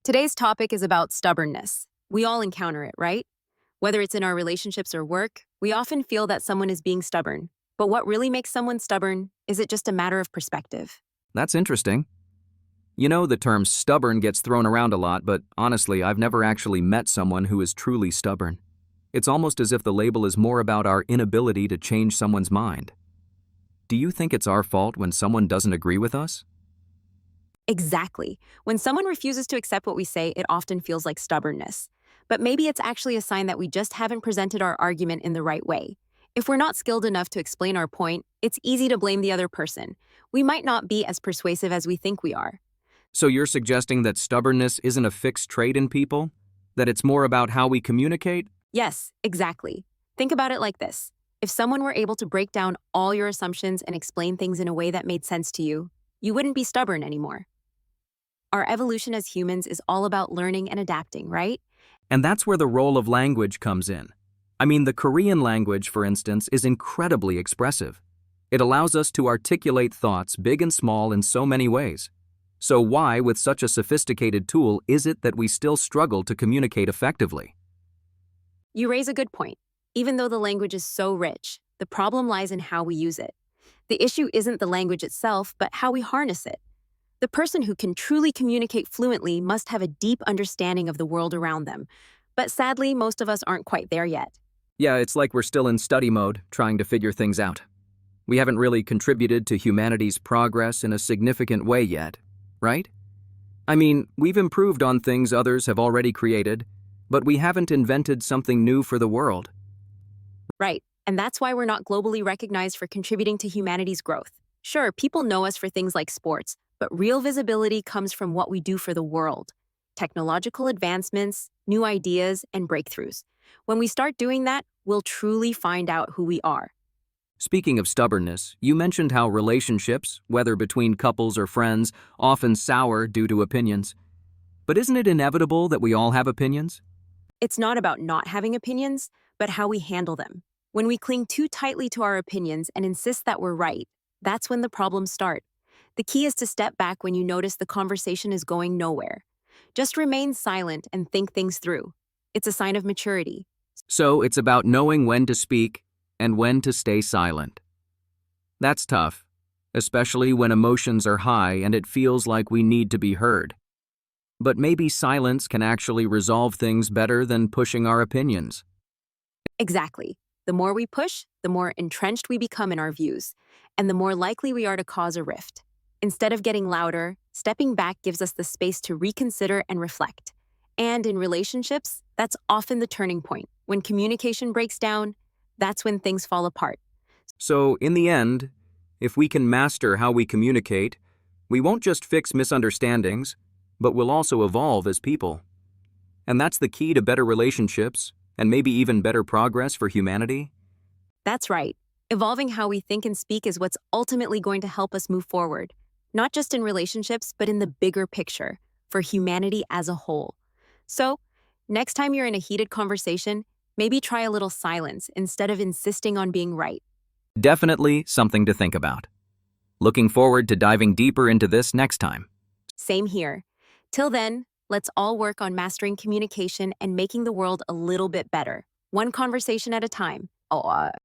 Today's topic is about stubbornness. We all encounter it, right? Whether it's in our relationships or work, we often feel that someone is being stubborn. But what really makes someone stubborn? Is it just a matter of perspective? That's interesting. You know, the term stubborn gets thrown around a lot, but honestly, I've never actually met someone who is truly stubborn. It's almost as if the label is more about our inability to change someone's mind. Do you think it's our fault when someone doesn't agree with us? Exactly. When someone refuses to accept what we say, it often feels like stubbornness. But maybe it's actually a sign that we just haven't presented our argument in the right way. If we're not skilled enough to explain our point, it's easy to blame the other person. We might not be as persuasive as we think we are. So you're suggesting that stubbornness isn't a fixed trait in people? That it's more about how we communicate? Yes, exactly. Think about it like this. If someone were able to break down all your assumptions and explain things in a way that made sense to you, you wouldn't be stubborn anymore. Our evolution as humans is all about learning and adapting, right? And that's where the role of language comes in. I mean, the Korean language, for instance, is incredibly expressive. It allows us to articulate thoughts, big and small, in so many ways. So why, with such a sophisticated tool, is it that we still struggle to communicate effectively? You raise a good point. Even though the language is so rich, the problem lies in how we use it. The issue isn't the language itself, but how we harness it. The person who can truly communicate fluently must have a deep understanding of the world around them. But sadly, most of us aren't quite there yet. Yeah, it's like we're still in study mode, trying to figure things out. We haven't really contributed to humanity's progress in a significant way yet, right? I mean, we've improved on things others have already created, but we haven't invented something new for the world. Right, and that's why we're not globally recognized for contributing to humanity's growth. Sure, people know us for things like sports, but real visibility comes from what we do for the world. Technological advancements, new ideas, and breakthroughs. When we start doing that, we'll truly find out who we are. Speaking of stubbornness, you mentioned how relationships, whether between couples or friends, often sour due to opinions. But isn't it inevitable that we all have opinions? It's not about not having opinions, but how we handle them. When we cling too tightly to our opinions and insist that we're right, that's when the problems start. The key is to step back when you notice the conversation is going nowhere. Just remain silent and think things through. It's a sign of maturity. So it's about knowing when to speak and when to stay silent. That's tough, especially when emotions are high and it feels like we need to be heard. But maybe silence can actually resolve things better than pushing our opinions. Exactly. The more we push, the more entrenched we become in our views, and the more likely we are to cause a rift. Instead of getting louder, stepping back gives us the space to reconsider and reflect. And in relationships, that's often the turning point. When communication breaks down, that's when things fall apart. So, in the end, if we can master how we communicate, we won't just fix misunderstandings, but we'll also evolve as people. And that's the key to better relationships, and maybe even better progress for humanity. That's right. Evolving how we think and speak is what's ultimately going to help us move forward, not just in relationships, but in the bigger picture, for humanity as a whole. So, next time you're in a heated conversation, maybe try a little silence instead of insisting on being right. Definitely something to think about. Looking forward to diving deeper into this next time. Same here. Till then, let's all work on mastering communication and making the world a little bit better, one conversation at a time.